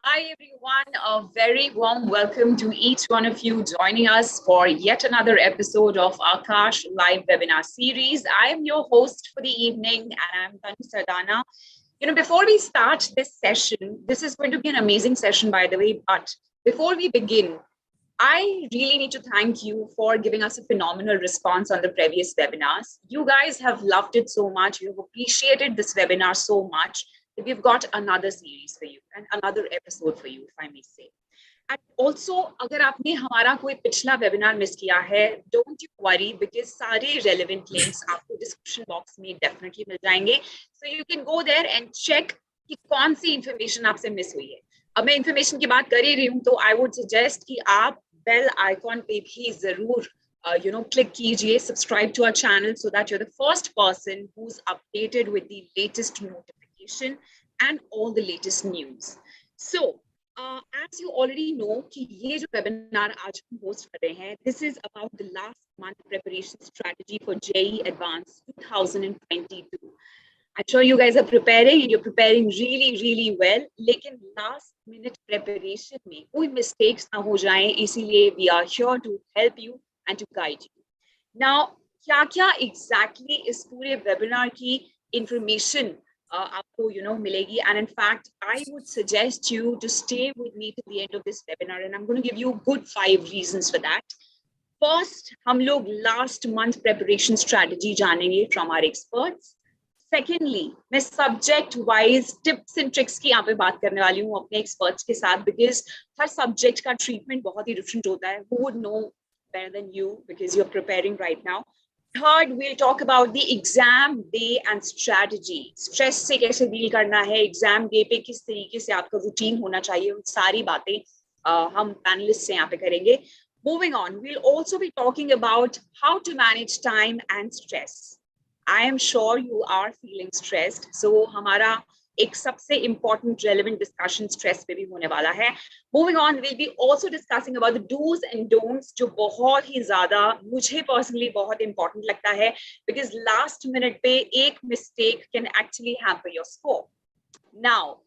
Hi everyone, a very warm welcome to each one of you joining us for yet another episode of Aakash live webinar series. I am your host for the evening and I'm Tanu Sardana. Before we start this session, this is going to be an amazing session by the way, but before we begin, I really need to thank you for giving us a phenomenal response on the previous webinars. You guys have loved it so much. You've appreciated this webinar so much that we've got another series for you and another episode for you, if I may say. And also, अगर आपने हमारा कोई पिछला webinar miss किया है, don't you worry because सारे relevant links आपको description box में definitely मिल जाएंगे. So you can go there and check कि कौन सी information आपसे miss हुई है. अब मैं information की बात कर ही रही हूँ, तो I would suggest कि आप बेल आइकॉन पे भी जरूर click कीजिए, subscribe to our channel so that you're the first person who's updated with the latest notification and all the latest news. So as you already know कि ये जो webinar आज हम host कर रहे हैं, this is about the last month preparation strategy for JEE Advanced 2022. I'm sure you guys are preparing and you're preparing really, really well. लेकिन last minute preparation में कोई mistakes ना हो जाएं, इसीलिए we are here to help you and to guide you. Now, क्या exactly इस पूरे webinar की information आपको मिलेगी, and in fact, I would suggest you to stay with me till the end of this webinar, and I'm going to give you good 5 reasons for that. First, हम लोग last month preparation strategy जानेंगे from our experts. Secondly, मैं subject wise tips and tricks की यहाँ पे बात करने वाली हूँ अपने experts के साथ because हर subject का treatment बहुत ही different होता है. Who would know better than you because you're preparing right now. Third, we'll talk about the exam day and strategy. Stress से कैसे deal करना है, exam day पे किस तरीके से आपका routine होना चाहिए, उन सारी बातें हम panelists से यहाँ पे करेंगे. Moving on, we'll also be talking about how to manage time and stress. I am sure you are feeling stressed. So हमारा एक सबसे important relevant discussion stress पे भी होने वाला है. Moving on, we'll be also discussing about the do's and don'ts जो बहुत ही ज़्यादा मुझे personally बहुत important लगता है because last minute पे एक mistake can actually hamper your score. Now,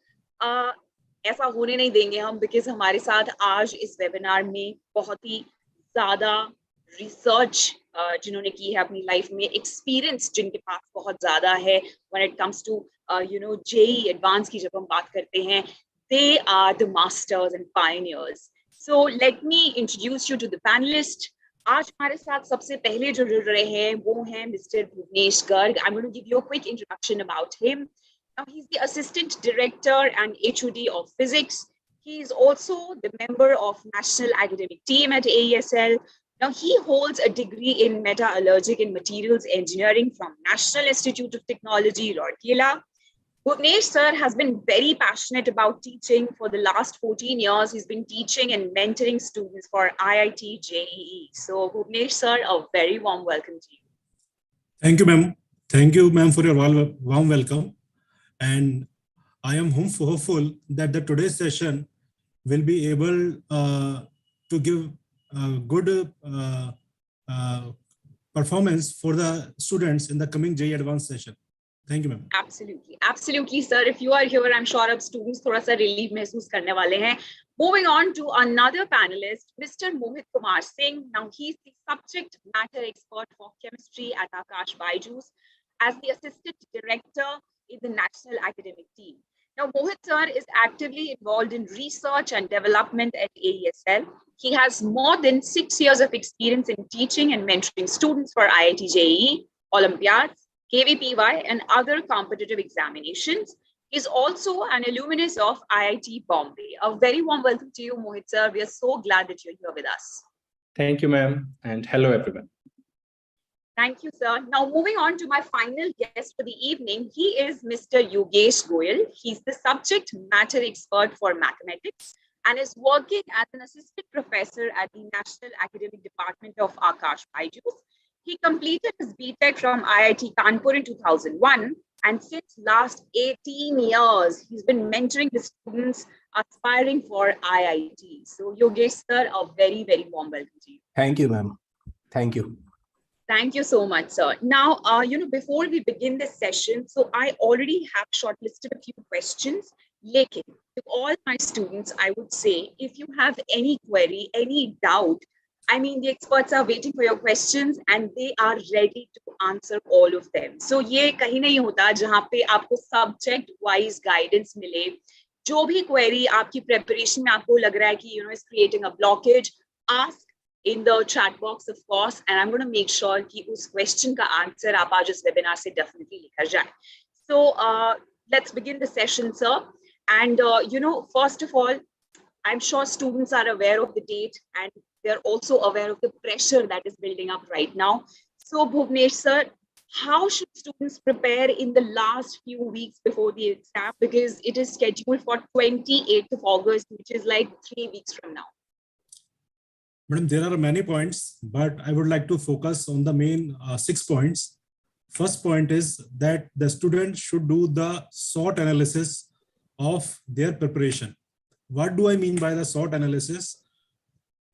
ऐसा होने नहीं देंगे हम because हमारे साथ आज इस webinar में बहुत ही ज़्यादा research जिन्होंने की है अपनी लाइफ में, एक्सपीरियंस जिनके पास बहुत ज्यादा है when it comes to JEE Advanced की जब हम बात करते हैं, they are the masters and pioneers. So let me introduce you to the panelists. आज हमारे साथ सबसे पहले जो जुड़ रहे हैं वो हैं mister Bhuvnesh Garg. I'm going to give you a quick introduction about him. Now he's the assistant director and HOD of physics. He is also the member of national academic team at AESL. Now, he holds a degree in metallurgic and materials engineering from National Institute of Technology, Rourkela. Bhuvnesh sir has been very passionate about teaching for the last 14 years. He's been teaching and mentoring students for IIT JEE. So, Bhuvnesh sir, a very warm welcome to you. Thank you, ma'am. Thank you, ma'am, for your warm welcome. And I am hopeful that the today's session will be able to give good performance for the students in the coming JEE Advanced session. Thank you, ma'am. Absolutely, sir. If you are here, I'm sure अब students थोड़ा सा relief महसूस करने वाले हैं. Moving on to another panelist, Mr. Mohit Kumar Singh. Now he's the subject matter expert for chemistry at Aakash BYJU'S as the assistant director in the national academic team. Now, Mohit sir is actively involved in research and development at AESL. He has more than 6 years of experience in teaching and mentoring students for IIT JEE, Olympiads, KVPY, and other competitive examinations. He's also an alumnus of IIT Bombay. A very warm welcome to you, Mohit sir. We are so glad that you're here with us. Thank you, ma'am, and hello, everyone. Thank you, sir. Now, moving on to my final guest for the evening, he is Mr. Yogesh Goyal. He's the subject matter expert for mathematics and is working as an assistant professor at the National Academic Department of Aakash BYJU'S. He completed his BTech from IIT Kanpur in 2001, and since last 18 years, he's been mentoring the students aspiring for IIT. So, Yogesh, sir, a very, very warm welcome to you. Thank you, ma'am. Thank you. Thank you so much, sir. Now, before we begin this session, so I already have shortlisted a few questions. लेकिन to all my students, I would say, if you have any query, any doubt, I mean, the experts are waiting for your questions and they are ready to answer all of them. So ये कहीं नहीं होता जहाँ पे आपको subject wise guidance मिले. जो भी query आपकी preparation में आपको लग रहा है कि is creating a blockage, ask in the chat box, of course, and I'm going to make sure कि उस question का answer आप आज इस webinar से definitely लेकर जाएं. So let's begin the session, sir. And first of all, I'm sure students are aware of the date and they're also aware of the pressure that is building up right now. So Bhuvnesh sir, how should students prepare in the last few weeks before the exam? Because it is scheduled for 28th of August, which is like 3 weeks from now. Madam, there are many points, but I would like to focus on the main 6 points. First point is that the student should do the SWOT analysis of their preparation. What do I mean by the SWOT analysis?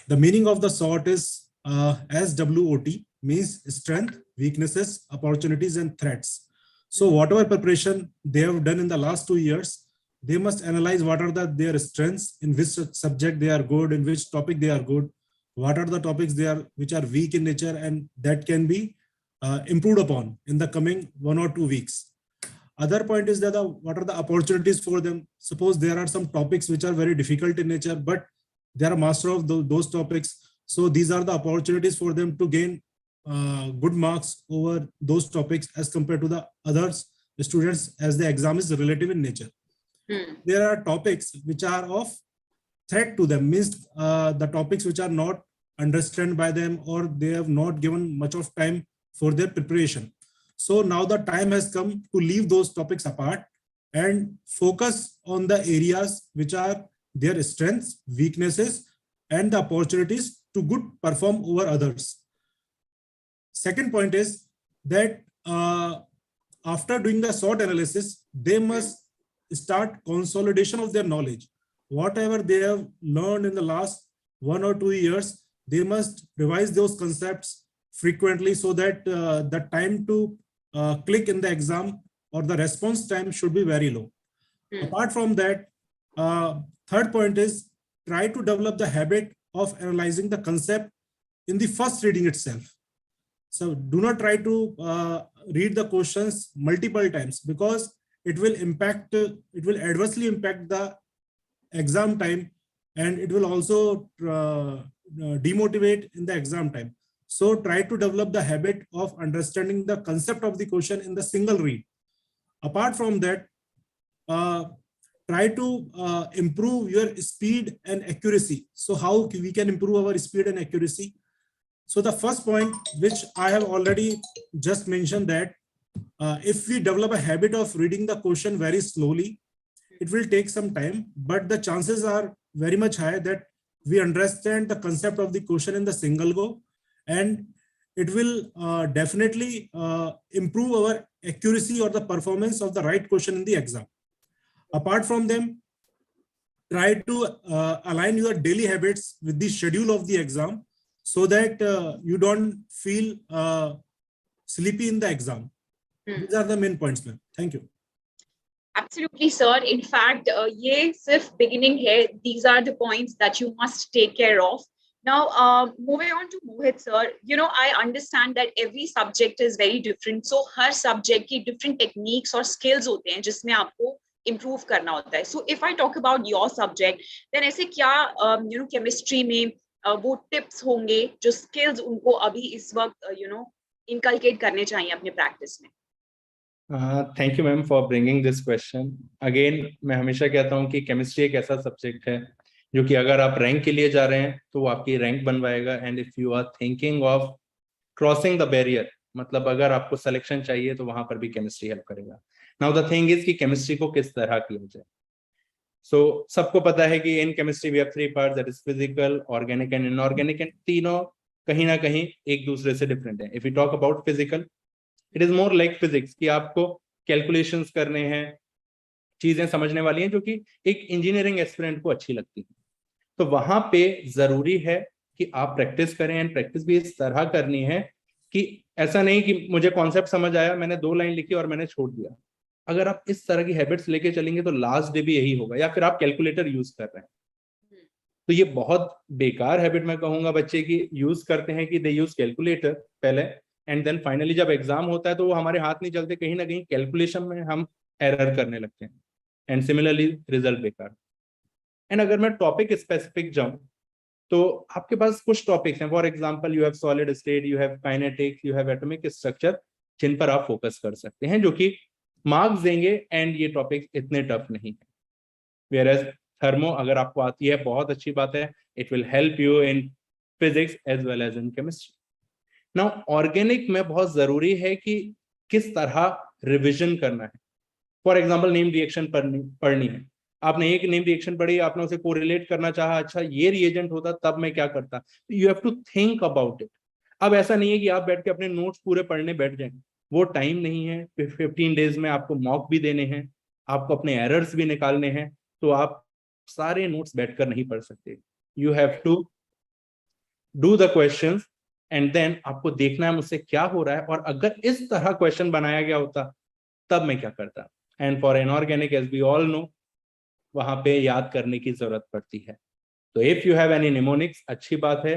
The meaning of the SWOT is SWOT, means strength, weaknesses, opportunities, and threats. So whatever preparation they have done in the last 2 years, they must analyze what are their strengths, in which subject they are good, in which topic they are good, what are the topics which are weak in nature, and that can be improved upon in the coming 1 or 2 weeks. Other point is that what are the opportunities for them? Suppose there are some topics which are very difficult in nature, but they are master of those topics. So these are the opportunities for them to gain good marks over those topics as compared to the others students, as the exam is relative in nature. There are topics which are of threat to them, means the topics which are not understood by them, or they have not given much of time for their preparation. So now the time has come to leave those topics apart and focus on the areas which are their strengths, weaknesses, and the opportunities to good perform over others. Second point is that after doing the SWOT analysis, they must start consolidation of their knowledge. Whatever they have learned in the last 1 or 2 years, they must revise those concepts frequently so that the time to click in the exam or the response time should be very low. Apart from that, third point is try to develop the habit of analyzing the concept in the first reading itself. So do not try to read the questions multiple times, because it will adversely impact the exam time, and it will also demotivate in the exam time. So try to develop the habit of understanding the concept of the question in the single read. Apart from that, try to improve your speed and accuracy. So how we can improve our speed and accuracy? So the first point, which I have already just mentioned, that if we develop a habit of reading the question very slowly, it will take some time, but the chances are very much high that we understand the concept of the question in the single go, and it will definitely improve our accuracy or the performance of the right question in the exam. Apart from them, try to align your daily habits with the schedule of the exam so that you don't feel sleepy in the exam. These are the main points, ma'am. Thank you. Absolutely, sir. In fact, ये सिर्फ beginning है. These are the points that you must take care of. Now, moving on to Mohit, sir, I understand that every subject is very different. So, her subject की different techniques or skills होते हैं जिसमें आपको improve करना होता है. So, if I talk about your subject, then ऐसे क्या, chemistry में वो tips होंगे जो skills उनको अभी इस वक्त, inculcate करने चाहिए अपने practice में? Thank you, ma'am, for bringing this question. Again, मैं हमेशा कहता हूँ कि chemistry एक ऐसा subject है जो कि अगर आप रैंक के लिए जा रहे हैं तो वो आपकी रैंक बनवाएगा, and if you are thinking of crossing the barrier, मतलब अगर आपको सिलेक्शन चाहिए तो वहां पर भी केमिस्ट्री हेल्प करेगा. नाउ द थिंग इज कि केमिस्ट्री को किस तरह किया जाए. सो सबको पता है कि in chemistry we have 3 parts, that is physical, organic and inorganic, and तीनों कहीं ना कहीं एक दूसरे से डिफरेंट है. If you talk about physical, it is more like physics कि आपको कैलकुलेशंस करने हैं, चीजें समझने वाली हैं जो कि एक इंजीनियरिंग एस्पिरेंट को अच्छी लगती है. तो वहां पे जरूरी है कि आप प्रैक्टिस करें, एंड प्रैक्टिस भी इस तरह करनी है कि ऐसा नहीं कि मुझे कॉन्सेप्ट समझ आया, मैंने 2 लाइन लिखी और मैंने छोड़ दिया. अगर आप इस तरह की हैबिट्स लेके चलेंगे तो लास्ट डे भी यही होगा, या फिर आप कैलकुलेटर यूज कर रहे हैं तो ये बहुत बेकार हैबिट मैं कहूंगा बच्चे की यूज करते हैं कि दे यूज कैलकुलेटर पहले, एंड देन फाइनली जब एग्जाम होता है तो वो हमारे हाथ नहीं चलते, कहीं ना कहीं कैलकुलेशन में हम एरर करने लगते हैं, एंड सिमिलरली रिजल्ट बेकार। एंड अगर मैं टॉपिक स्पेसिफिक जाऊं तो आपके पास कुछ टॉपिक्स हैं, for example you have solid state, you have kinetics, you have atomic structure, जिन पर आप फोकस कर सकते हैं, जो कि मार्क्स देंगे, एंड ये टॉपिक इतने टफ नहीं है। वेयर एज थर्मो अगर आपको आती है बहुत अच्छी बात है, it will help you in physics as well as in chemistry. Now organic में बहुत जरूरी है कि किस तरह रिविजन करना है। फॉर एग्जाम्पल नेम रिएक्शन पढ़नी है, आपने एक नेम रिएक्शन पढ़ी, आपने उसे कोरिलेट करना चाहा, अच्छा ये रिएजेंट होता तब मैं क्या करता, you have to think about it. अब ऐसा नहीं है कि आप बैठ के अपने नोट्स पूरे पढ़ने बैठ जाएं, वो टाइम नहीं है। 15 डेज में आपको मॉक भी देने हैं, आपको अपने एरर्स भी निकालने हैं, तो आप सारे नोट्स बैठकर नहीं पढ़ सकते। You have to do the questions and then आपको देखना है मुझसे क्या हो रहा है, और अगर इस तरह क्वेश्चन बनाया गया होता तब मैं क्या करता। And for inorganic as we all know, वहां पे याद करने की जरूरत पड़ती है। तो if you have any mnemonics अच्छी बात है,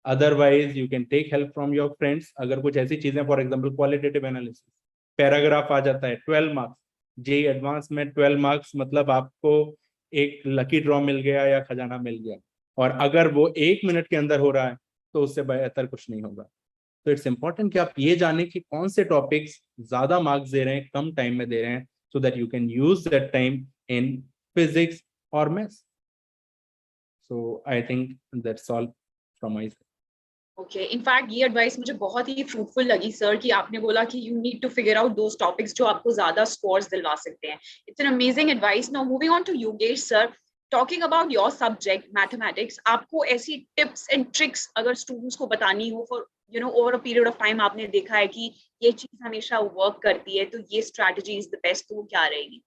otherwise you can take help from your friends. अगर कुछ ऐसी चीजें, for example qualitative analysis, paragraph आ जाता है 12 मार्क्स, जेईई एडवांस में 12 मार्क्स मतलब आपको एक लकी ड्रॉ मिल गया या खजाना मिल गया, और अगर वो 1 मिनट के अंदर हो रहा है तो उससे बेहतर कुछ नहीं होगा। तो इट्स इंपॉर्टेंट कि आप ये जाने कि कौन से टॉपिक्स ज्यादा मार्क्स दे रहे हैं, कम टाइम में दे रहे हैं, so that you can use that time in physics और maths. So I think that's all from my side. Okay, in fact ये एडवाइस मुझे बहुत ही फ्रूटफुल लगी सर, कि आपने बोला कि you need to figure out those topics जो आपको ज्यादा स्कोर्स दिलवा सकते हैं। It's an amazing advice. Now moving on to Yogesh sir, talking about your subject mathematics, आपको ऐसी टिप्स एंड ट्रिक्स अगर स्टूडेंट्स को बतानी हो for over a period of time, आपने देखा है कि ये चीज हमेशा वर्क करती है, तो ये स्ट्रैटेजी इज द बेस्ट, तो क्या रहेगी?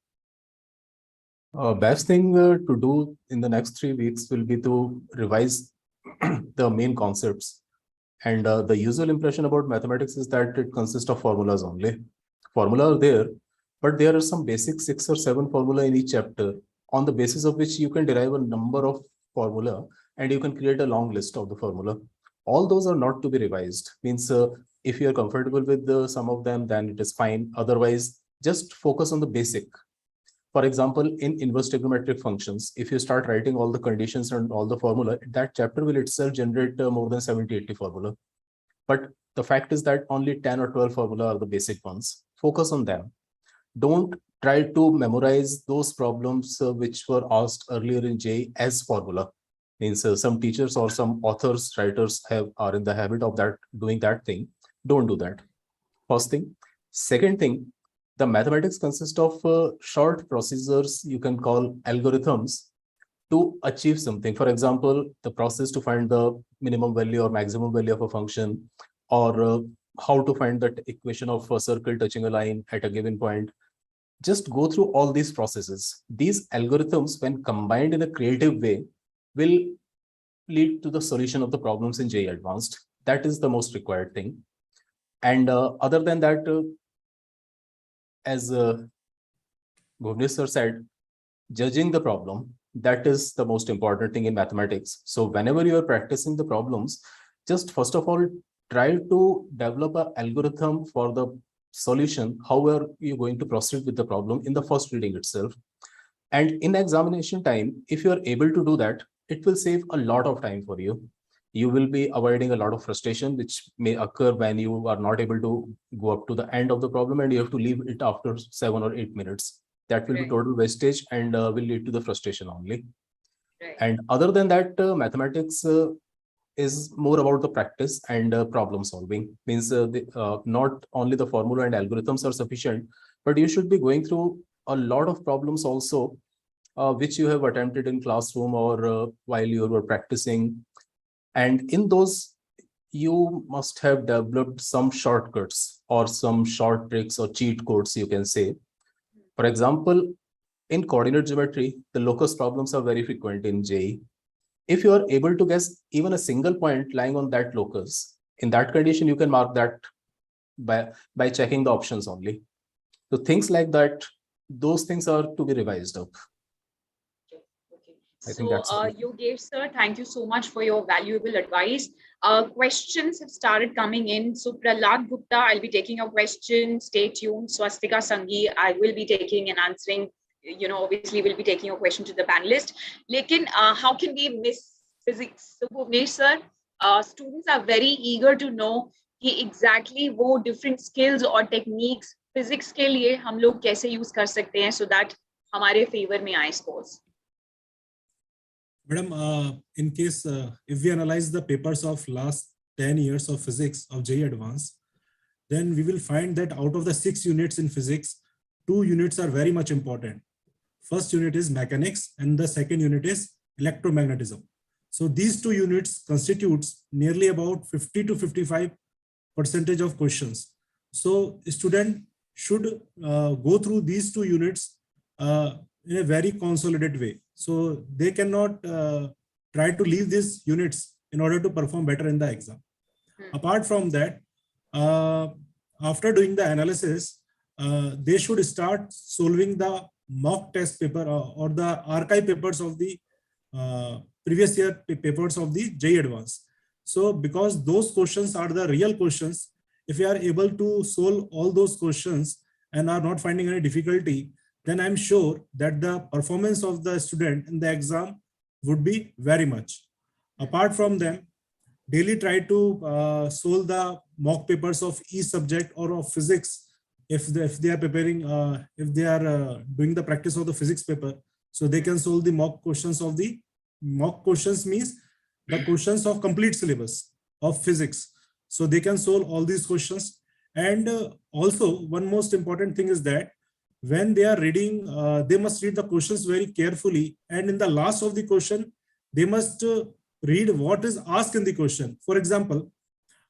Best thing to do in the next 3 weeks will be to revise the main concepts. And the usual impression about mathematics is that it consists of formulas only. Formula are there, but there are some basic 6 or 7 formula in each chapter, on the basis of which you can derive a number of formula, and you can create a long list of the formula. All those are not to be revised. Means if you are comfortable with some of them, then it is fine. Otherwise, just focus on the basic. For example, in inverse trigonometric functions, if you start writing all the conditions and all the formula, that chapter will itself generate more than 70-80 formula. But the fact is that only 10 or 12 formula are the basic ones. Focus on them. Don't try to memorize those problems which were asked earlier in JEE as formula. Means some teachers or some authors, writers are in the habit of doing that thing. Don't do that. First thing. Second thing, the mathematics consists of short procedures you can call algorithms to achieve something. For example, the process to find the minimum value or maximum value of a function, or how to find that equation of a circle touching a line at a given point. Just go through all these processes. These algorithms, when combined in a creative way, will lead to the solution of the problems in JEE Advanced. That is the most required thing. And other than that, as Bhuvnesh sir said, judging the problem, that is the most important thing in mathematics. So whenever you are practicing the problems, just first of all, try to develop an algorithm for the solution. How are you going to proceed with the problem in the first reading itself? And in examination time, if you are able to do that, it will save a lot of time for you. You will be avoiding a lot of frustration, which may occur when you are not able to go up to the end of the problem and you have to leave it after 7 or 8 minutes. That will be total wastage and will lead to the frustration only. And other than that, mathematics is more about the practice and problem solving. Means not only the formula and algorithms are sufficient, but you should be going through a lot of problems also, which you have attempted in classroom or while you were practicing. And in those, you must have developed some shortcuts or some short tricks or cheat codes, you can say. For example, in coordinate geometry, the locus problems are very frequent in JEE. If you are able to guess even a single point lying on that locus, in that condition, you can mark that by checking the options only. So things like that those things are to be revised up. I think that's Yogesh sir, thank you so much for your valuable advice. Questions have started coming in. So Prahlad Gupta, I'll be taking your question. Stay tuned. Swastika Sanghi, I will be taking and answering. You know, obviously we'll be taking your question to the panelist. Lekin, how can we miss physics? So Bhuvnesh sir, students are very eager to know कि exactly वो different skills or techniques physics के लिए हम लोग कैसे use कर सकते हैं so that हमारे favor में आए scores. Madam, in case if we analyze the papers of last 10 years of physics of JEE Advanced, then we will find that out of the 6 units in physics, 2 units are very much important. First unit is mechanics and the second unit is electromagnetism. So these 2 units constitutes nearly about 50 to 55% of questions. So a student should go through these 2 units in a very consolidated way. So they cannot try to leave these units in order to perform better in the exam. Apart from that, after doing the analysis, they should start solving the mock test paper or the archive papers of the previous year papers of the JEE Advanced. So because those questions are the real questions, if you are able to solve all those questions and are not finding any difficulty, then I'm sure that the performance of the student in the exam would be very much. Apart from them, daily try to solve the mock papers of each subject or of physics if they are preparing, if they are doing the practice of the physics paper. So they can solve the mock questions of the mock questions means the questions of complete syllabus of physics. So they can solve all these questions. And also one most important thing is that when they are reading, they must read the questions very carefully. And in the last of the question, they must read what is asked in the question. For example,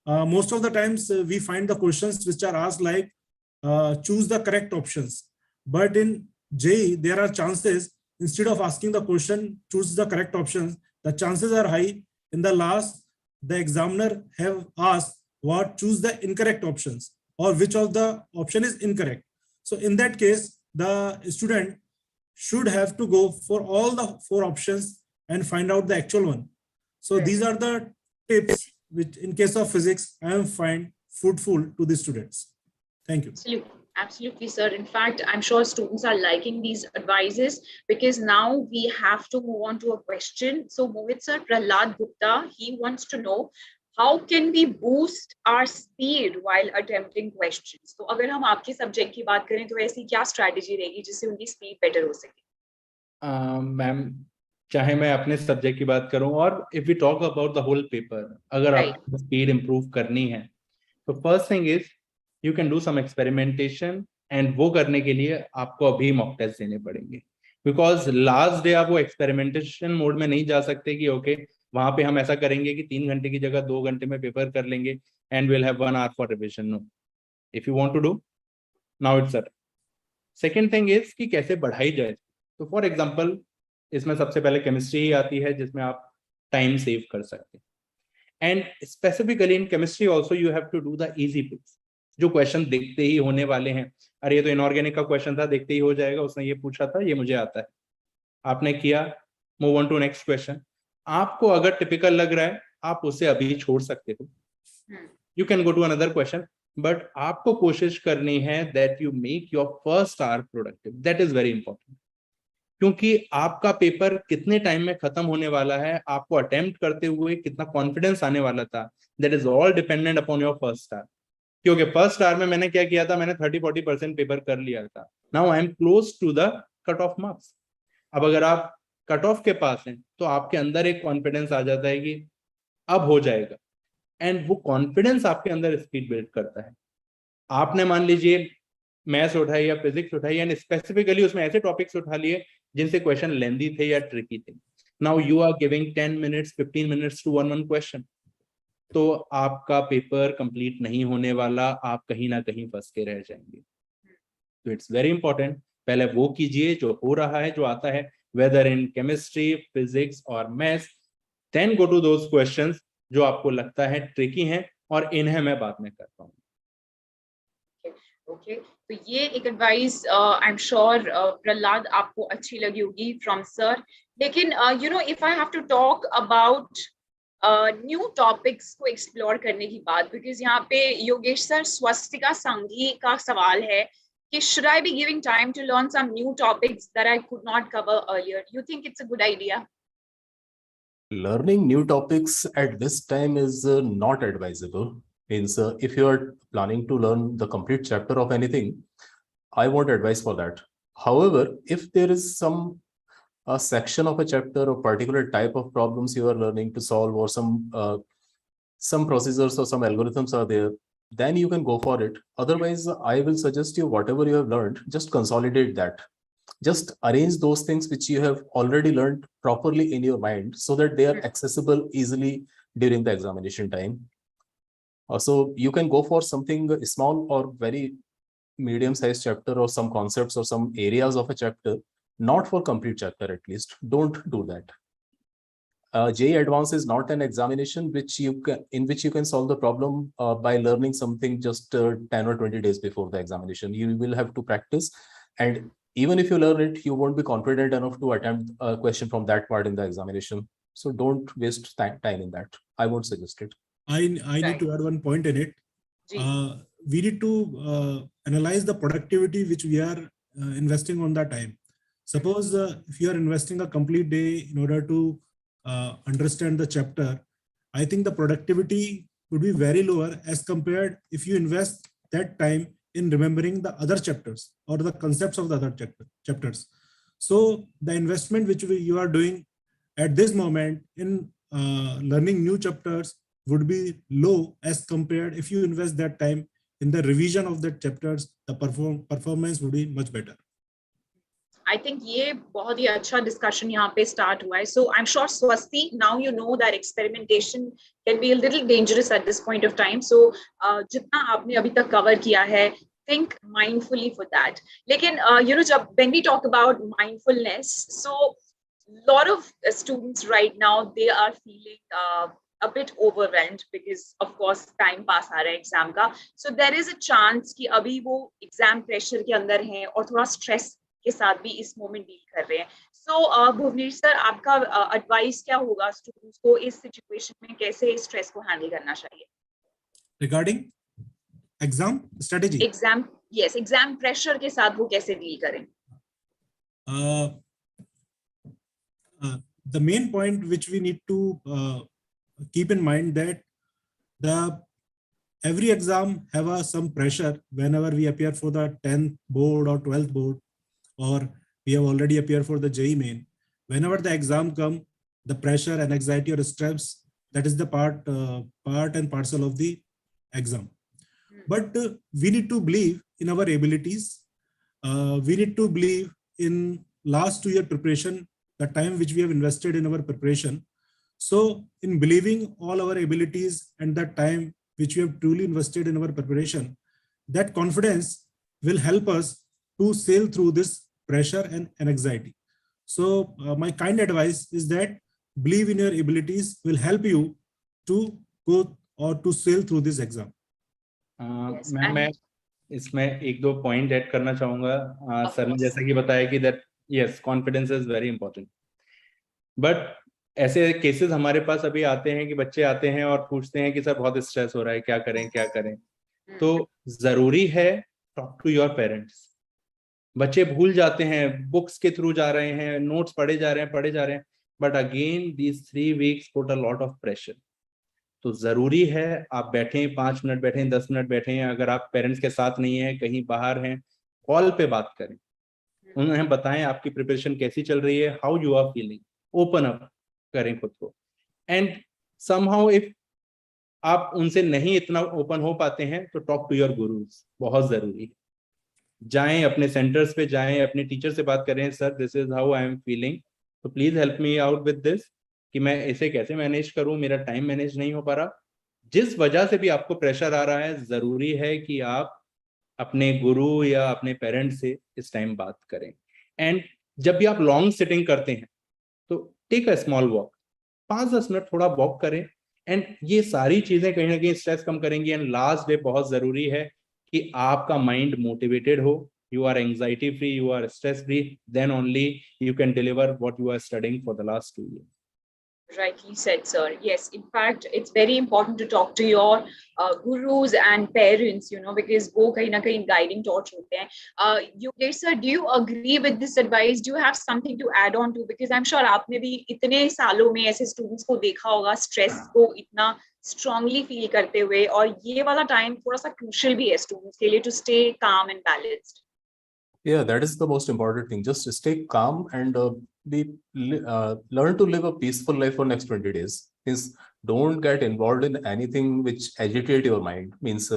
most of the times we find the questions which are asked like, choose the correct options. But in JEE, there are chances, instead of asking the question, choose the correct options, the chances are high in the last, the examiner have asked what choose the incorrect options or which of the option is incorrect. So in that case, the student should have to go for all the 4 options and find out the actual one. So these are the tips which in case of physics, I am find fruitful to the students. Thank you. Absolutely, sir. In fact, I'm sure students are liking these advices because now we have to move on to a question. So Mohit sir, Prahlad Gupta, he wants to know, how can we boost our speed while attempting questions? So अगर हम आपके subject की बात करें तो ऐसी क्या strategy रहेगी जिससे उनकी स्पीड बेटर हो सके? मैम, चाहे मैं अपने सब्जेक्ट की बात करूं और if we talk about the whole paper, अगर आपको स्पीड इंप्रूव करनी है तो first thing is you can do some experimentation, and वो करने के लिए आपको अभी मॉक टेस्ट देने पड़ेंगे, बिकॉज लास्ट डे आप वो एक्सपेरिमेंटेशन मोड में नहीं जा सकते कि ओके वहां पे हम ऐसा करेंगे कि 3 घंटे की जगह 2 घंटे में पेपर कर लेंगे and will have 1 hour for revision. No, if you want to do now it's a second thing is कि कैसे बढ़ाई जाए. तो फॉर एग्जांपल इसमें सबसे पहले केमिस्ट्री ही आती है जिसमें आप टाइम सेव कर सकते हैं, and specifically in chemistry also you have to do the easy picks. जो क्वेश्चन देखते ही होने वाले हैं, अरे ये तो इनऑर्गेनिक का क्वेश्चन था, देखते ही हो जाएगा, उसने ये पूछा था, ये मुझे आता है, आपने किया, move on to next question. आपको अगर टिपिकल लग रहा है आप उसे अभी छोड़ सकते हो, you can go to another question, but आपको कोशिश करनी है that you make your first hour productive. That is very important, क्योंकि आपका पेपर कितने टाइम में खत्म होने वाला है, आपको अटेम्प्ट करते हुए कितना कॉन्फिडेंस आने वाला था, that is all dependent upon your first our. क्योंकि फर्स्ट आवर में मैंने क्या किया था, मैंने 30-40% पेपर कर लिया था. Now I am close to the cut off marks. अब अगर आप कट ऑफ के पास हैं तो आपके अंदर एक कॉन्फिडेंस आ जाता है कि अब हो जाएगा, एंड वो कॉन्फिडेंस आपके अंदर स्पीड बिल्ड करता है. आपने मान लीजिए मैथ्स उठाई या फिजिक्स उठाई एंड स्पेसिफिकली उसमें ऐसे टॉपिक्स उठा लिए जिनसे क्वेश्चन लेंदी थे या ट्रिकी थे. Now you are giving 10 minutes 15 minutes to one question, तो आपका पेपर कंप्लीट नहीं होने वाला, आप कहीं ना कहीं फंस के रह जाएंगे. तो इट्स वेरी इंपॉर्टेंट, पहले वो कीजिए जो हो रहा है, जो आता है, वेदर इन केमिस्ट्री, फिजिक्स और maths, then go to those questions जो आपको लगता है ट्रिकी हैं और इन्हें मैं बाद में करता हूँ. Okay, तो ये एक advice I am sure Prahlad आपको अच्छी लगी होगी फ्रॉम सर. लेकिन you know if I have to talk about new topics को एक्सप्लोर करने की बात, बिकॉज यहाँ पे योगेश सर स्वस्तिका संघी का सवाल है कि should I be giving time to learn some new topics that I could not cover earlier? You think it's a good idea? Learning new topics at this time is not advisable. Means if you are planning to learn the complete chapter of anything, I won't advise for that. However, if there is a section of a chapter or particular type of problems you are learning to solve, or some procedures or some algorithms are there, then you can go for it. Otherwise, I will suggest you whatever you have learned, just consolidate that. Just arrange those things which you have already learned properly in your mind so that they are accessible easily during the examination time. So you can go for something small or very medium-sized chapter, or some concepts or some areas of a chapter, not for complete chapter at least. Don't do that. JEE Advanced is not an examination in which you can solve the problem by learning something just 10 or 20 days before the examination. You will have to practice, and even if you learn it, you won't be confident enough to attempt a question from that part in the examination. So don't waste time in that. I won't suggest it. I need to add one point in it. We need to analyze the productivity which we are investing on that time. Suppose if you are investing a complete day in order to understand the chapter, I think the productivity would be very lower as compared if you invest that time in remembering the other chapters or the concepts of the other chapters. So the investment which you are doing at this moment in learning new chapters would be low as compared if you invest that time in the revision of the chapters. The performance would be much better. I think ये बहुत ही अच्छा discussion यहाँ पे start हुआ है. So I'm sure Swasti, now you know that experimentation can be a little dangerous at this point of time. So जितना आपने अभी तक cover किया है, think mindfully for that. लेकिन you know जब when we talk about mindfulness, so lot of students right now, they are feeling a bit overwhelmed because of course time pass आ रहा है exam का. So there is a chance कि अभी वो exam pressure के अंदर हैं और थोड़ा stress के साथ भी इस मोमेंट डील कर रहे हैं. सो भुवनेश सर, आपका एडवाइस क्या होगा स्टूडेंट्स को इस सिचुएशन में कैसे स्ट्रेस को हैंडल करना चाहिए? Regarding exam strategy, exam pressure के साथ वो कैसे डील करें? The main point which we need to keep in mind that every exam have some pressure whenever we appear for the 10th board or 12th board, or we have already appeared for the JEE main. Whenever the exam come, the pressure and anxiety or stress, that is the part and parcel of the exam. But we need to believe in our abilities. We need to believe in last 2 year preparation, the time which we have invested in our preparation. So in believing all our abilities and that time which we have truly invested in our preparation, that confidence will help us to sail through this pressure and anxiety. So my kind advice is that believe in your abilities will help you to go or to sail through this exam. मैं इसमें एक दो point add करना चाहूंगा. Sir ने जैसा कि बताया कि that yes confidence is very important, but ऐसे केसेस हमारे पास अभी आते हैं कि बच्चे आते हैं और पूछते हैं कि सर बहुत स्ट्रेस हो रहा है, क्या करें. तो जरूरी है टॉक टू योर पेरेंट्स. बच्चे भूल जाते हैं, बुक्स के थ्रू जा रहे हैं, नोट्स पढ़े जा रहे हैं, but again these 3 weeks put a lot of pressure. तो जरूरी है आप बैठें, 5 मिनट बैठें, 10 मिनट बैठें. अगर आप पेरेंट्स के साथ नहीं है, कहीं बाहर हैं, कॉल पे बात करें, उन्हें बताएं आपकी प्रिपरेशन कैसी चल रही है, how you are feeling, open up करें खुद को. एंड समहाउ इफ आप उनसे नहीं इतना ओपन हो पाते हैं तो टॉक टू योर गुरुज, बहुत जरूरी है. जाएं अपने सेंटर्स पे, जाएं अपने टीचर से बात करें, sir this is how I am feeling, तो please help me out with this, कि मैं इसे कैसे मैनेज करूं, मेरा टाइम मैनेज नहीं हो पा रहा. जिस वजह से भी आपको प्रेशर आ रहा है, जरूरी है कि आप अपने गुरु या अपने पेरेंट्स से इस टाइम बात करें. एंड जब भी आप लॉन्ग सिटिंग करते हैं तो take a small walk, 5-10 minute थोड़ा वॉक करें. एंड ये सारी चीजें कहीं ना कहीं स्ट्रेस कम करेंगी. एंड लास्ट डे बहुत जरूरी है, कि आपका माइंड मोटिवेटेड हो, you are anxiety free, you are stress free, then only you can deliver what you are studying for the last 2 years. Rightly said, sir. Yes, in fact, it's very important to talk to your gurus and parents, because वो कहीं ना कहीं guiding torch होते हैं. Yogesh sir, do you agree with this advice? Do you have something to add on to? Because I'm sure आपने भी इतने सालों में ऐसे students को देखा होगा stress को इतना strongly feel करते हुए, और ये वाला time थोड़ा सा crucial भी है students के लिए to stay calm and balanced. Yeah, that is the most important thing. Just stay calm and learn to live a peaceful life for next 20 days. Means don't get involved in anything which agitate your mind. Means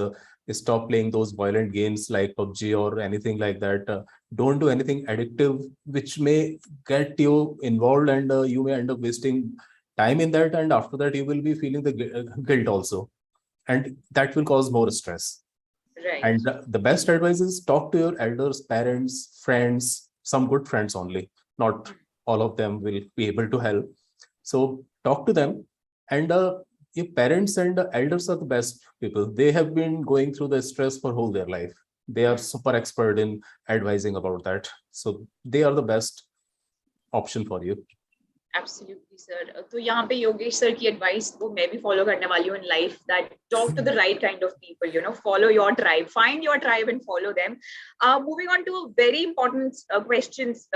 stop playing those violent games like PUBG or anything like that. Don't do anything addictive which may get you involved, and you may end up wasting time in that. And after that, you will be feeling the guilt also, and that will cause more stress. Right. And the best advice is talk to your elders, parents, friends, some good friends only. Not all of them will be able to help. So talk to them. And your parents and elders are the best people. They have been going through the stress for whole their life. They are super expert in advising about that. So they are the best option for you. Absolutely, sir. तो यहाँ पे Yogesh sir की advice वो मैं भी follow करने वाली हूँ in life, that talk to the right kind of people, follow your tribe, find your tribe and follow them. Moving on to very important questions,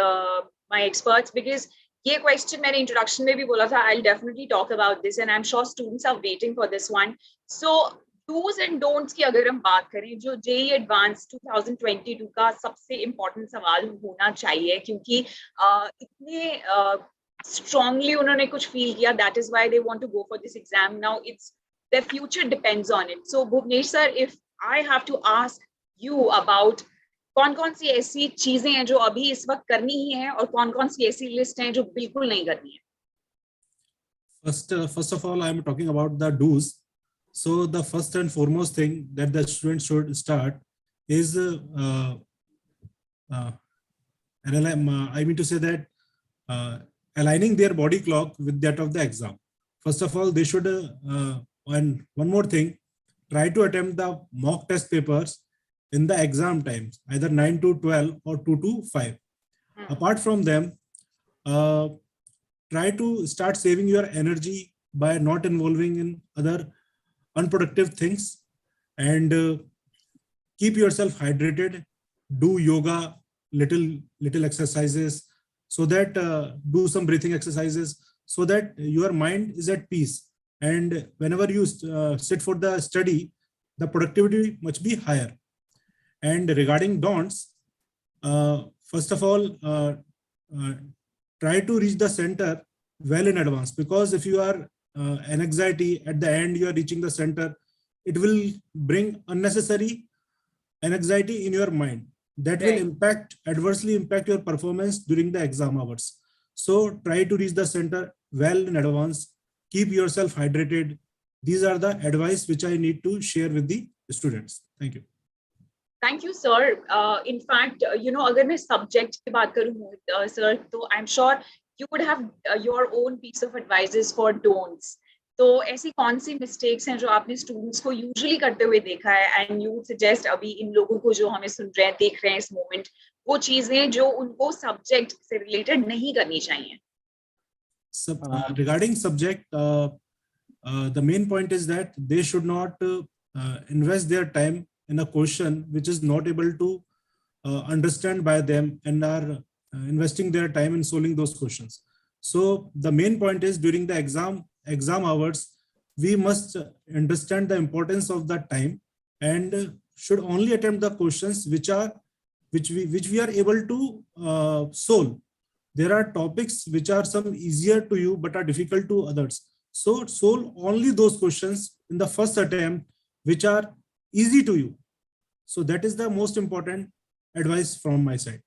my experts, because ये question मैंने introduction में भी बोला था, I'll definitely talk about this and I'm sure students are waiting for this one. So do's and don'ts की अगर हम बात करें, जो JEE Advanced 2022 का सबसे important सवाल होना चाहिए, क्योंकि इतने strongly उन्होंने कुछ feel किया, that is why they want to go for this exam. Now it's their future depends on it. So Bhuvnesh sir, if I have to ask you about कौन-कौन सी ऐसी चीजें हैं जो अभी इस वक्त करनी ही है और कौन-कौन सी ऐसी लिस्ट हैं जो बिल्कुल नहीं करनी है? First of all, I am talking about the do's. So the first and foremost thing that the student should start is I mean to say that aligning their body clock with that of the exam. First of all, they should, and one more thing, try to attempt the mock test papers in the exam times, either 9 to 12 or 2 to 5. Apart from them, try to start saving your energy by not involving in other unproductive things, and keep yourself hydrated, do yoga, little exercises, so that do some breathing exercises, so that your mind is at peace, and whenever you sit for the study, the productivity must be higher. And regarding don'ts, first of all, try to reach the center well in advance, because if you are an anxiety at the end, you are reaching the center, it will bring unnecessary anxiety in your mind that will adversely impact your performance during the exam hours. So try to reach the center well in advance, keep yourself hydrated. These are the advice which I need to share with the students. Thank you. Thank you, sir. In fact, अगर मैं subject की बात करूँ, sir, तो I'm sure you would have your own piece of advices for don'ts. तो ऐसी कौन सी mistakes हैं जो आपने students को usually करते हुए देखा है, and you would suggest अभी इन लोगों को जो हमें सुन रहे हैं, देख रहे हैं इस moment, वो चीजें जो उनको subject से related नहीं करनी चाहिए? Regarding subject, the main point is that they should not invest their time in a question which is not able to understand by them, and are investing their time in solving those questions. So the main point is, during the exam hours, we must understand the importance of that time, and should only attempt the questions which we are able to solve. There are topics which are some easier to you but are difficult to others. So solve only those questions in the first attempt which are easy to you. So that is the most important advice from my side.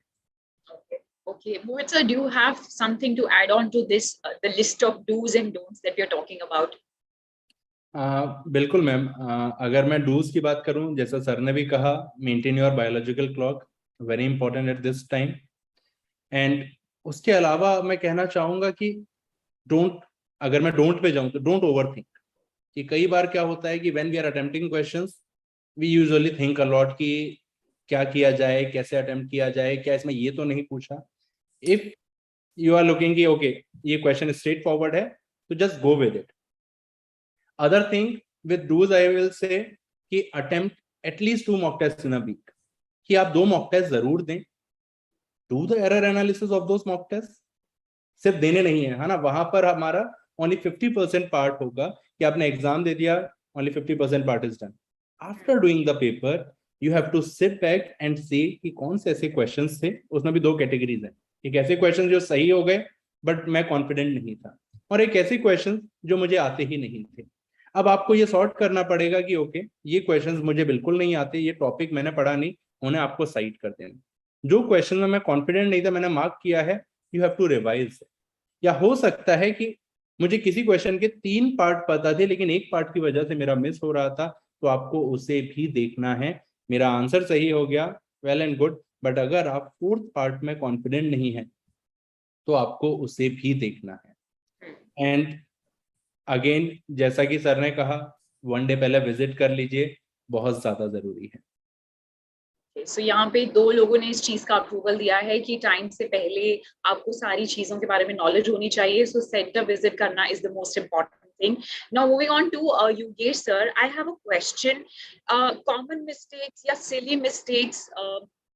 Okay. Mohit sir, do you have something to add on to this, the list of do's and don'ts that we are talking about? बिल्कुल ma'am, अगर मैं dos की बात करूं, जैसा sir ने भी कहा, maintain your biological clock, very important at this time. And उसके अलावा मैं कहना चाहूंगा कि अगर मैं डोंट पे जाऊं तो डोंट ओवरथिंक. कि कई बार क्या होता है कि when we are attempting questions, we usually think a lot कि क्या किया जाए, कैसे attempt किया जाए, क्या इसमें ये तो नहीं पूछा. If you are looking कि okay, ये question straightforward है, तो just go with it. Other thing with do's I will say कि attempt at least 2 mock tests in a week. कि आप 2 mock tests जरूर दें. Do the error analysis of those mock tests. सिर्फ देने नहीं है ना, वहां पर हमारा only 50% part होगा कि आपने एग्जाम दे दिया, only 50% part is done. After doing the paper, you have to sit back and see कि कौन से ऐसे questions थे. उसमें भी 2 categories हैं. एक ऐसे questions जो सही हो गए but मैं confident नहीं था, और एक ऐसे questions जो मुझे आते ही नहीं थे. अब आपको ये सॉर्ट करना पड़ेगा कि ओके, ये क्वेश्चंस मुझे बिल्कुल नहीं आते, ये टॉपिक मैंने पढ़ा नहीं, उन्हें आपको साइड कर देना. जो क्वेश्चन में मैं कॉन्फिडेंट नहीं था, मैंने मार्क किया है, यू हैव टू रिवाइज. या हो सकता है कि मुझे किसी क्वेश्चन के 3 पार्ट पता थे लेकिन एक पार्ट की वजह से मेरा मिस हो रहा था, तो आपको उसे भी देखना है. मेरा आंसर सही हो गया, वेल एंड गुड, बट अगर आप 4th पार्ट में कॉन्फिडेंट नहीं है तो आपको उसे भी देखना है. एंड अगेन जैसा कि सर ने कहा, 1 डे पहले विजिट कर लीजिए, बहुत ज्यादा जरूरी है. So, यहाँ पे 2 लोगों ने इस चीज का अप्रूवल दिया है कि टाइम से पहले आपको सारी चीजों के बारे में नॉलेज होनी चाहिए. सो सेंटर विजिट करना is the most important thing. Now moving on to Yogesh sir, I have a question. Common mistakes या सिली मिस्टेक्स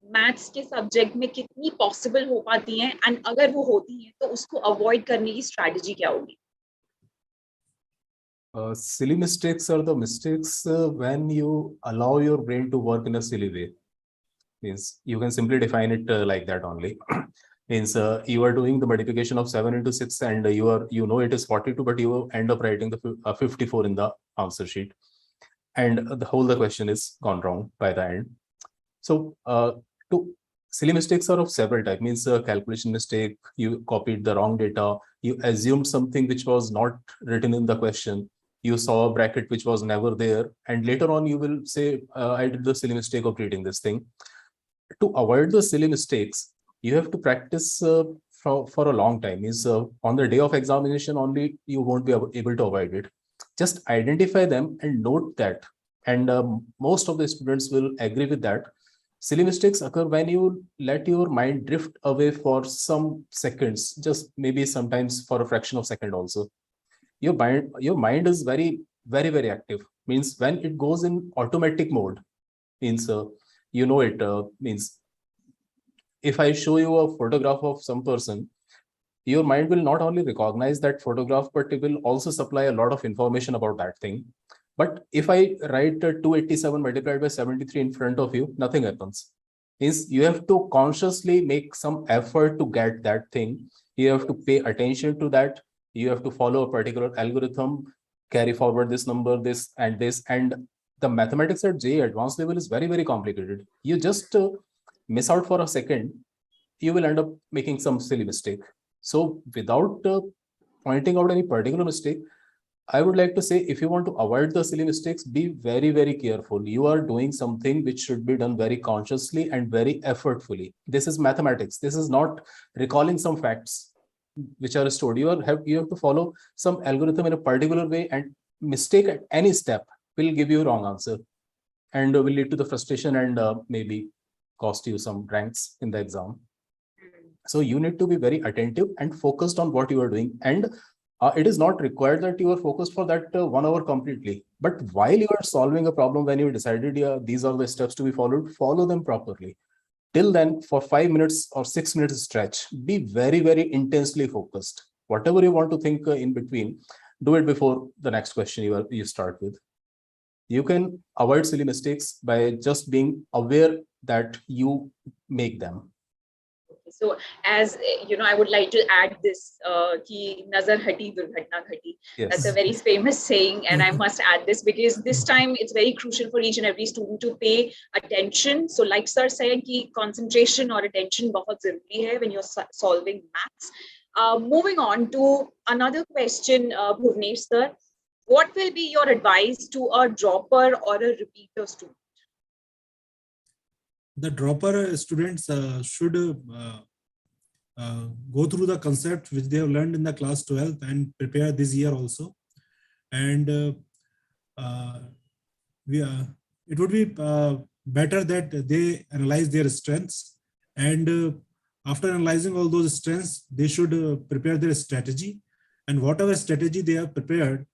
मैथ्स के सब्जेक्ट में कितनी पॉसिबल हो पाती हैं, एंड अगर वो होती हैं तो उसको अवॉइड करने की स्ट्रैटेजी क्या होगी? Silly mistakes are the mistakes when you allow your brain to work in a silly way. Means you can simply define it like that only. Means you are doing the multiplication of 7 into 6 and you know it is 42, but you end up writing the 54 in the answer sheet, and the question is gone wrong by the end. So silly mistakes are of several types. Means calculation mistake, you copied the wrong data, you assumed something which was not written in the question, you saw a bracket which was never there, and later on you will say, I did the silly mistake of reading this thing. To avoid the silly mistakes, you have to practice for a long time. Means on the day of examination only, you won't be able to avoid it. Just identify them and note that. And most of the students will agree with that. Silly mistakes occur when you let your mind drift away for some seconds, just maybe sometimes for a fraction of a second also. Your mind is very, very, very active. Means when it goes in automatic mode, means means if I show you a photograph of some person, your mind will not only recognize that photograph, but it will also supply a lot of information about that thing. But if I write 287 multiplied by 73 in front of you, nothing happens. Means you have to consciously make some effort to get that thing. You have to pay attention to that. You have to follow a particular algorithm, carry forward this number, this, and the mathematics at JEE Advanced level is very, very complicated. You just miss out for a second, you will end up making some silly mistake. So without pointing out any particular mistake, I would like to say, if you want to avoid the silly mistakes, be very, very careful. You are doing something which should be done very consciously and very effortfully. This is mathematics. This is not recalling some facts which are stored. You have to follow some algorithm in a particular way, and mistake at any step will give you a wrong answer and will lead to the frustration and maybe cost you some ranks in the exam. So you need to be very attentive and focused on what you are doing. And it is not required that you are focused for that 1 hour completely. But while you are solving a problem, when you decided, these are the steps to be followed, follow them properly. Till then, for 5 minutes or 6 minutes stretch, be very, very intensely focused. Whatever you want to think in between, do it before the next question you start with. You can avoid silly mistakes by just being aware that you make them. So, as you know, I would like to add this ki nazar hati durghatna ghati. Yes. That's a very famous saying, and I must add this because this time it's very crucial for each and every student to pay attention. So, like sir said, ki concentration or attention bahut zaruri hai when you're solving maths. Moving on to another question, Bhuvnesh sir, what will be your advice to a dropper or a repeater student? The dropper students should go through the concept which they have learned in the class 12th and prepare this year also. And it would be better that they analyze their strengths, and after analyzing all those strengths, they should prepare their strategy, and whatever strategy they have prepared,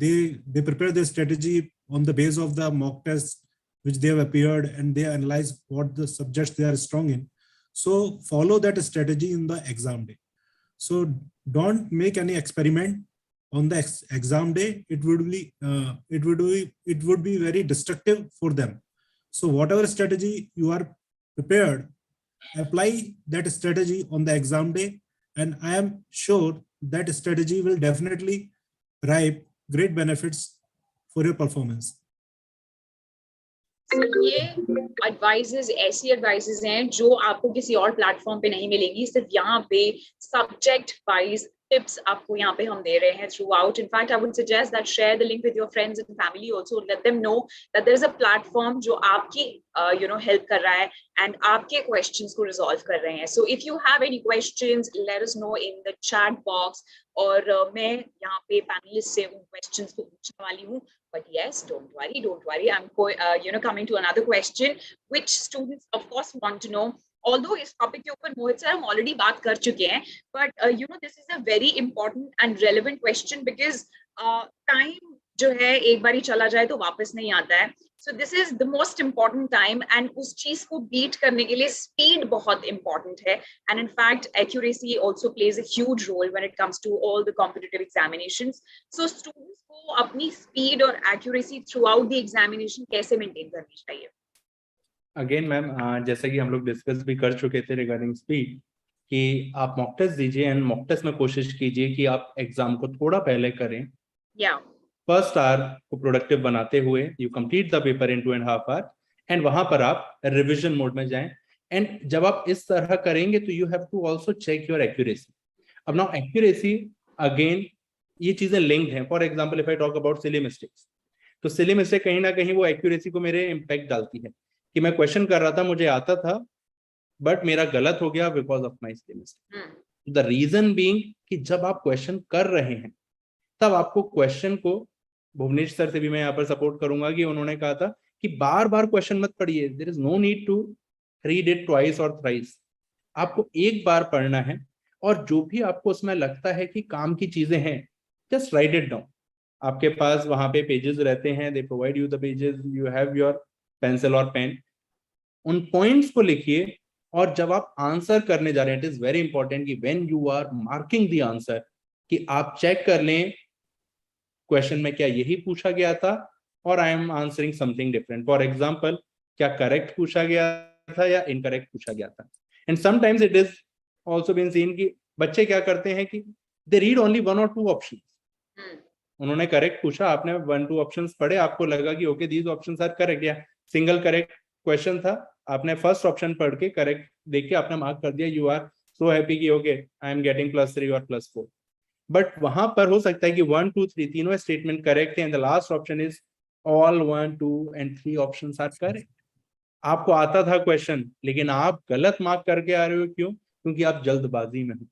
they prepare their strategy on the base of the mock tests which they have appeared, and they analyze what the subjects they are strong in. So follow that strategy in the exam day. So don't make any experiment on the exam day. It would be very destructive for them. So whatever strategy you are prepared, apply that strategy on the exam day, and I am sure that strategy will definitely reap great benefits for your performance. So ये advises ऐसी advises हैं जो आपको किसी और platform पे नहीं मिलेंगी, सिर्फ यहाँ पे सब्जेक्ट वाइज tips आपको यहाँ पे हम दे रहे हैं throughout. In fact, I would suggest that share the link with your friends and family also. Let them know that there is a platform जो आपकी help कर रहा है and आपके questions को resolve कर रहे हैं. So if you have any questions, let us know in the chat box. और मैं यहाँ पे panelists से उन questions को पूछने वाली हूँ. But yes, don't worry. I'm coming to another question, which students of course want to know. Although इस टॉपिक के ऊपर मोहित सर हम ऑलरेडी बात कर चुके हैं, but this is a very important and relevant question because time जो है एक बार ही चला जाए तो वापस नहीं आता है. So this is the most important time, and उस चीज को बीट करने के लिए speed बहुत important है, and in fact accuracy also plays a huge role when it comes to all the competitive examinations. So students को अपनी speed और accuracy throughout the examination कैसे maintain करनी चाहिए? अगेन मैम, जैसा कि हम लोग डिस्कस भी कर चुके थे रिगार्डिंग स्पीड, कि आप मॉक टेस्ट दीजिए एंड मॉक टेस्ट में कोशिश कीजिए कि आप एग्जाम को थोड़ा पहले करें. फर्स्ट आवर को प्रोडक्टिव बनाते हुए you complete the paper in 2.5 hour, and वहां पर आप रिविजन मोड में जाएं. एंड जब आप इस तरह करेंगे तो you have to also check your accuracy. अब नाउ एक्यूरेसी, अगेन ये चीजें लिंक्ड हैं. For example if I talk about silly mistakes, तो सिली मिस्टेक कहीं ना कहीं वो एक्यूरेसी को मेरे इम्पैक्ट डालती है कि मैं क्वेश्चन कर रहा था, मुझे आता था, बट मेरा गलत हो गया because of my silly mistake. The reason being कि जब आप क्वेश्चन कर रहे हैं तब आपको क्वेश्चन को, भुवनेश सर से भी मैं यहाँ पर सपोर्ट करूंगा कि उन्होंने कहा था कि बार बार क्वेश्चन मत पढ़िए. There is no need to read it twice और थ्राइस. आपको एक बार पढ़ना है, और जो भी आपको उसमें लगता है कि काम की चीजें हैं, जस्ट राइट इट डाउन. आपके पास वहां पे पेजेस रहते हैं, they provide you the pages, you have your pencil और पेन. उन पॉइंट्स को लिखिए, और जब आप आंसर करने जा रहे हैं, इट इज वेरी इंपॉर्टेंट कि when you are marking the answer, कि आप चेक कर लें क्वेश्चन में क्या यही पूछा गया था और I am answering something different. For example, क्या करेक्ट पूछा गया था या इनकरेक्ट पूछा गया था. And sometimes it is also been seen कि बच्चे क्या करते हैं कि they read only 1 or 2 options. उन्होंने करेक्ट पूछा, आपने 1-2 ऑप्शंस पढ़े, आपको लगा कि okay these options are correct, या सिंगल करेक्ट क्वेश्चन था, आपने फर्स्ट ऑप्शन पढ़ के करेक्ट देख के आपने मार्क कर दिया. यू आर सो हैप्पी कि ओके आई एम गेटिंग +3 और +4. बट वहां पर हो सकता है कि 1, 2, 3 तीनों स्टेटमेंट करेक्ट है, and the last option is all 1, 2 and 3 options are correct. आपको आता था क्वेश्चन, लेकिन आप गलत मार्क करके आ रहे हो. क्यों? क्योंकि आप जल्दबाजी में हो.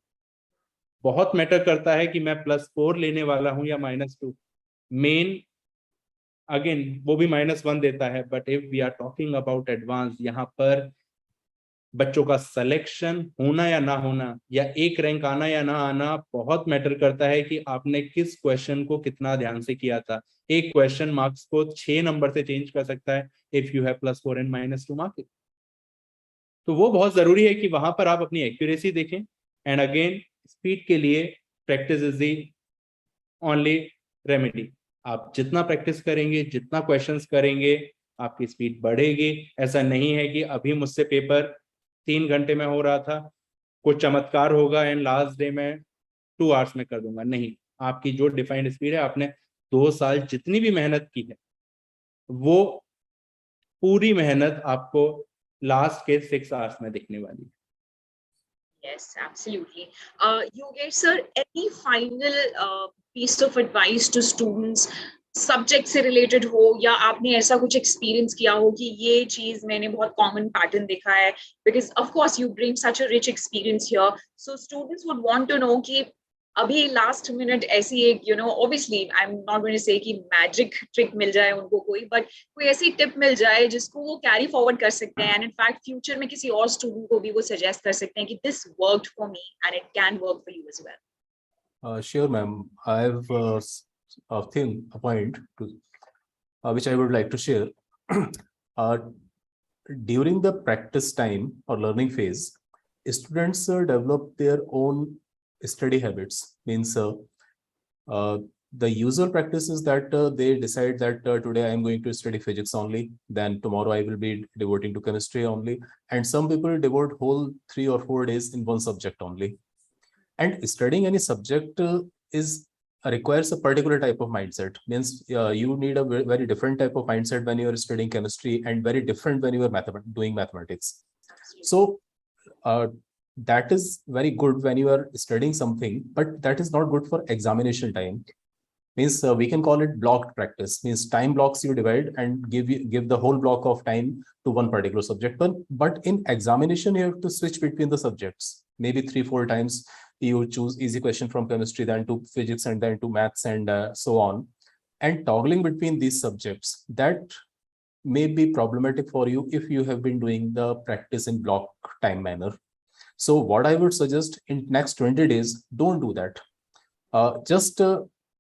बहुत मैटर करता है कि मैं +4 लेने वाला हूं या -2. मेन अगेन वो भी -1 देता है, but if we are talking about advance, यहाँ पर बच्चों का सिलेक्शन होना या ना होना, या एक रैंक आना या ना आना, बहुत मैटर करता है कि आपने किस क्वेश्चन को कितना ध्यान से किया था. एक क्वेश्चन मार्क्स को 6 नंबर से चेंज कर सकता है if you have +4 and -2 marks. तो वो बहुत जरूरी है कि वहां पर आप अपनी एक्यूरेसी देखें. एंड अगेन स्पीड के लिए practice is the only remedy. आप जितना प्रैक्टिस करेंगे, जितना क्वेश्चंस करेंगे, आपकी स्पीड बढ़ेगी. ऐसा नहीं है कि अभी मुझसे पेपर 3 घंटे में हो रहा था, कुछ चमत्कार होगा एंड लास्ट डे में 2 आवर्स में कर दूंगा. नहीं, आपकी जो डिफाइंड स्पीड है, आपने 2 साल जितनी भी मेहनत की है, वो पूरी मेहनत आपको लास्ट के 6 आवर्स में दिखने वाली है. Yes, absolutely. Yogesh sir, any final piece of advice to students, subject से रिलेटेड हो, या आपने ऐसा कुछ एक्सपीरियंस किया हो कि ये चीज मैंने बहुत कॉमन पैटर्न देखा है, because of course you bring such a rich experience here, so students would want to know कि अभी लास्ट मिनट ऐसी एक obviously I am not going to say कि मैजिक ट्रिक मिल जाए उनको कोई, बट कोई ऐसी टिप मिल जाए जिसको वो कैरी फॉरवर्ड कर सकते हैं एंड इन फैक्ट फ्यूचर में किसी और स्टूडेंट को भी वो सजेस्ट कर सकते हैं कि this worked for me and it can work for you as well. Sure, ma'am. I have a point to which I would like to share. uh, During the practice time or learning phase, students develop their own study habits. Means the usual practice is that they decide that today I am going to study physics only, then tomorrow I will be devoting to chemistry only, and some people devote whole 3 or 4 days in one subject only. And studying any subject requires a particular type of mindset. Means you need a very different type of mindset when you are studying chemistry, and very different when you are doing mathematics. So that is very good when you are studying something, but that is not good for examination time. Means we can call it blocked practice. Means time blocks you divide and give the whole block of time to one particular subject. But in examination, you have to switch between the subjects. Maybe 3-4 times you choose easy question from chemistry, then to physics, and then to maths, and so on. And toggling between these subjects, that may be problematic for you if you have been doing the practice in block time manner. So what I would suggest, in next 20 days, don't do that. Just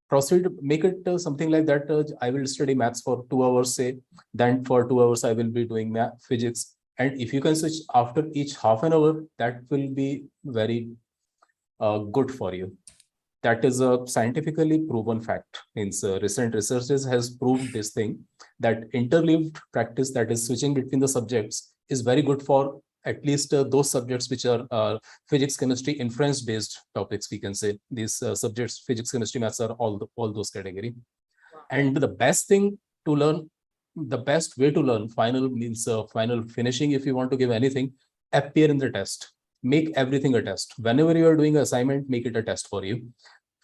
proceed, make it something like that. I will study maths for 2 hours, say, then for 2 hours I will be doing physics. And if you can switch after each half an hour, that will be very good for you. That is a scientifically proven fact. Means recent researches has proved this thing, that interleaved practice, that is switching between the subjects, is very good for at least those subjects which are physics, chemistry, inference based topics, we can say. These subjects, physics, chemistry, maths, are all those category. And the best thing to learn, the best way to learn, final means final finishing, if you want to give anything, appear in the test. Make everything a test. Whenever you are doing an assignment, make it a test for you.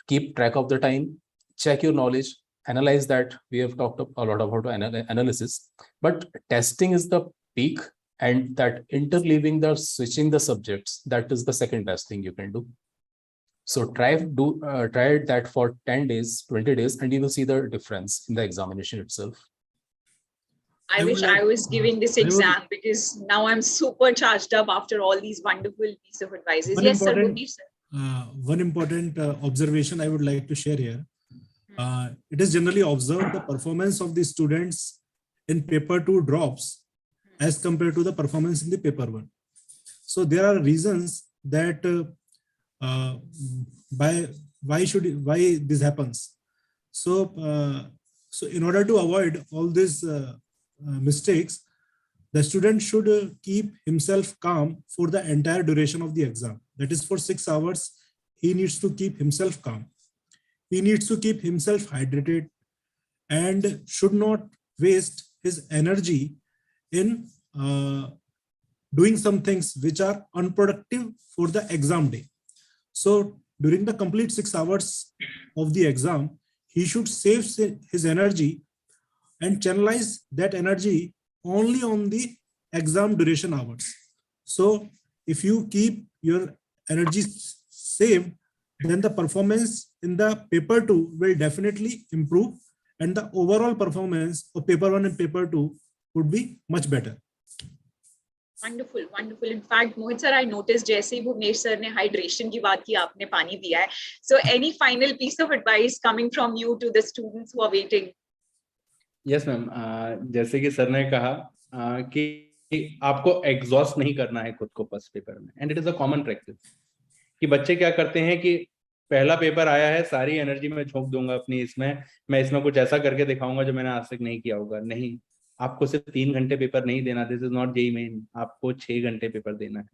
Keep track of the time, check your knowledge, analyze that. We have talked a lot about analysis, but testing is the peak, and that interleaving, the switching the subjects, that is the second best thing you can do. So try that for 10 days, 20 days, and you will see the difference in the examination itself. I wish I was giving this exam, because now I'm super charged up after all these wonderful piece of advices. Yes, sir. One important observation I would like to share here. It is generally observed the performance of the students in paper 2 drops as compared to the performance in the paper 1. So there are reasons that why this happens. So in order to avoid all these mistakes, the student should keep himself calm for the entire duration of the exam. That is, for 6 hours, he needs to keep himself calm. He needs to keep himself hydrated and should not waste his energy in doing some things which are unproductive for the exam day. So during the complete 6 hours of the exam, he should save his energy and channelize that energy only on the exam duration hours. So if you keep your energy saved, then the performance in the paper 2 will definitely improve, and the overall performance of paper 1 and paper 2 would be much better. Wonderful, wonderful. In fact, Mohit sir, I noticed जैसे ही Bhuvnesh sir ने hydration की बात की, आपने पानी दिया है. So any final piece of advice coming from you to the students who are waiting? Yes, ma'am. जैसे कि सर ने कहा कि आपको एग्जॉस्ट नहीं करना है खुद को फर्स्ट पेपर में, and it is a common practice कि बच्चे क्या करते हैं कि पहला पेपर आया है, सारी एनर्जी में झोंक दूंगा अपनी इसमें, मैं इसमें कुछ ऐसा करके दिखाऊंगा जो मैंने आज तक नहीं किया होगा. नहीं, आपको सिर्फ 3 घंटे पेपर नहीं देना. This is not JEE main. आपको 6 घंटे पेपर देना है.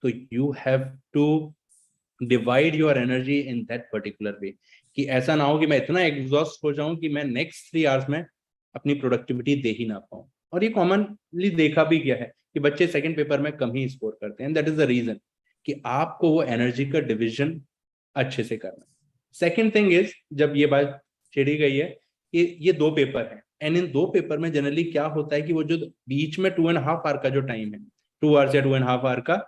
तो you have to divide your energy in that particular way, कि ऐसा ना हो कि मैं इतना एग्जॉस्ट हो जाऊं कि मैं नेक्स्ट 3 आवर्स में अपनी प्रोडक्टिविटी दे ही ना पाऊं. और ये कॉमनली देखा भी गया है कि बच्चे सेकंड पेपर में कम ही स्कोर करते हैं. दैट इज द रीजन कि आपको वो एनर्जी का डिविजन अच्छे से करना. सेकंड थिंग इज, जब ये बात छिड़ी गई है कि ये 2 पेपर है, एंड इन 2 पेपर में जनरली क्या होता है कि वो जो बीच में 2.5 आवर का जो टाइम है, 2 आवर्स या 2.5 आवर का,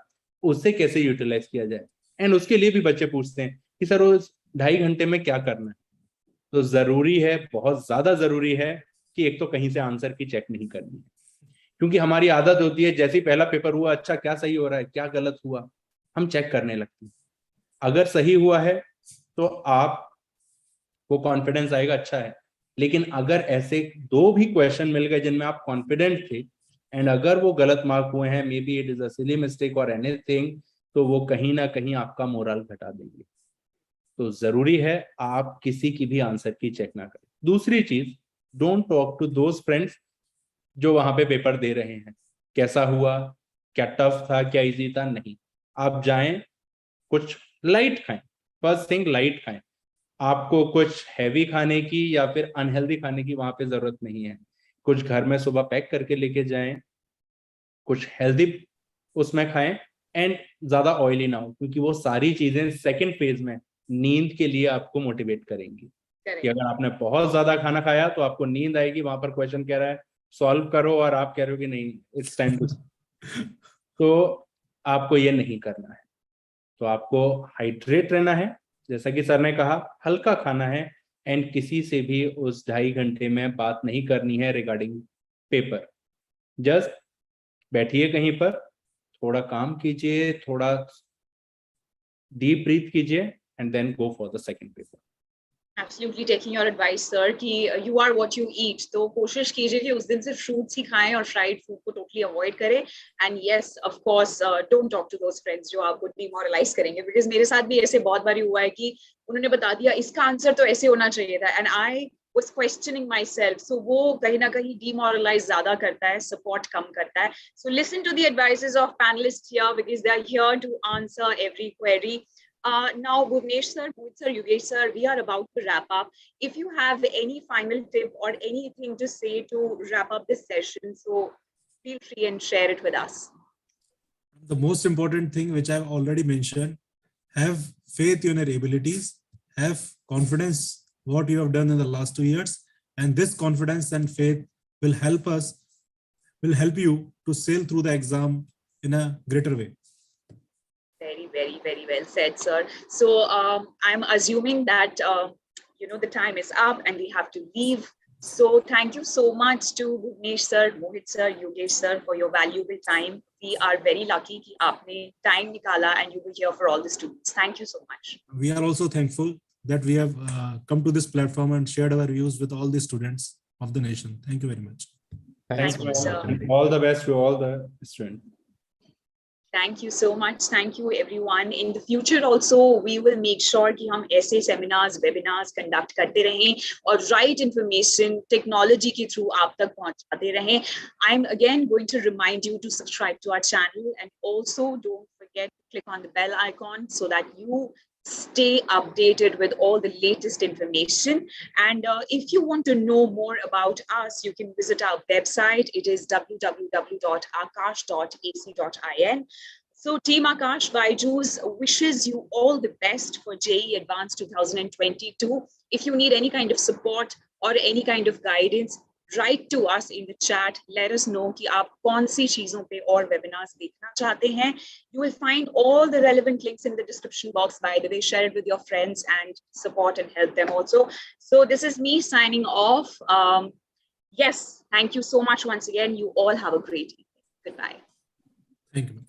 उससे कैसे यूटिलाइज किया जाए. एंड उसके लिए भी बच्चे पूछते हैं कि सर वो 2.5 घंटे में क्या करना है। तो जरूरी है, बहुत ज्यादा जरूरी है कि एक तो कहीं से आंसर की चेक नहीं करनी है, क्योंकि हमारी आदत होती है जैसे ही पहला पेपर हुआ, अच्छा क्या सही हो रहा है, क्या गलत हुआ, हम चेक करने लगते हैं। अगर सही हुआ है तो आप को कॉन्फिडेंस आएगा, अच्छा है। लेकिन अगर ऐसे 2 भी क्वेश्चन मिल गए जिनमें आप कॉन्फिडेंट थे एंड अगर वो गलत मार्क हुए हैं, may be it is a silly mistake और एनीथिंग, तो वो कहीं ना कहीं आपका मोरल घटा देंगे। तो जरूरी है आप किसी की भी आंसर की चेक ना करें। दूसरी चीज, don't talk to those friends जो वहां पे पेपर दे रहे हैं, कैसा हुआ, क्या टफ था, क्या इजी था, नहीं। आप जाएं, कुछ लाइट खाएं, फर्स्ट थिंग लाइट खाएं। आपको कुछ हैवी खाने की या फिर अनहेल्दी खाने की वहां पे जरूरत नहीं है। कुछ घर में सुबह पैक करके लेके जाएं, कुछ हेल्दी उसमें खाएं एंड ज्यादा ऑयली ना हो, क्योंकि वो सारी चीजें सेकंड फेज में नींद के लिए आपको मोटिवेट करेंगी। कि अगर आपने बहुत ज्यादा खाना खाया तो आपको नींद आएगी, वहां पर क्वेश्चन कह रहा है सॉल्व करो और आप कह रहे हो कि नहीं इट्स टाइम टू, तो आपको ये नहीं करना है। तो आपको हाइड्रेट रहना है, जैसा कि सर ने कहा, हल्का खाना है एंड किसी से भी उस 2.5 घंटे में बात नहीं करनी है रिगार्डिंग पेपर। जस्ट बैठिए कहीं पर, थोड़ा काम कीजिए, थोड़ा डीप ब्रीथ कीजिए and then go for the second paper. Absolutely taking your advice, sir, कि you are what you eat. तो कोशिश कीजिए कि उस दिन सिर्फ fruits ही खाएं और fried food को totally avoid करें. And yes, of course, don't talk to those friends जो आपको demoralize करेंगे. Because मेरे साथ भी ऐसे बहुत बारी हुआ है कि उन्होंने बता दिया इसका आंसर तो ऐसे होना चाहिए था, and I was questioning myself. So वो कहीं ना कहीं demoralize ज़्यादा करता है, support कम करता है. So listen to the advices of panelists here because they are here to answer every query. Now, Bhuvnesh sir, Mohit sir, Yogesh sir, we are about to wrap up. If you have any final tip or anything to say to wrap up this session, so feel free and share it with us. The most important thing, which I've already mentioned, have faith in your abilities, have confidence what you have done in the last 2 years, and this confidence and faith will help you to sail through the exam in a greater way. Very, very, very well said, sir. So I'm assuming that the time is up and we have to leave. So thank you so much to Bhuvnesh sir, Mohit sir, Yogesh sir for your valuable time. We are very lucky कि आपने time निकाला and you were here for all the students. Thank you so much. We are also thankful that we have come to this platform and shared our views with all the students of the nation. Thank you very much. Thank you, sir. All the best to all the students. Thank you so much. Thank you, everyone. In the future also, we will make sure कि हम ऐसे seminars, webinars conduct करते रहें और right information technology के through आप तक पहुंचाते रहें. I'm again going to remind you to subscribe to our channel and also don't forget to click on the bell icon so that you stay updated with all the latest information. And if you want to know more about us, you can visit our website. It is www.aakash.ac.in. So Team Aakash BYJU'S wishes you all the best for JEE Advanced 2022. If you need any kind of support or any kind of guidance, write to us in the chat. Let us know कि आप कौन सी चीजों पे और webinars देखना चाहते हैं. You will find all the relevant links in the description box. By the way, share it with your friends and support and help them also. So this is me signing off. Yes, thank you so much once again. You all have a great evening. Goodbye. Thank you.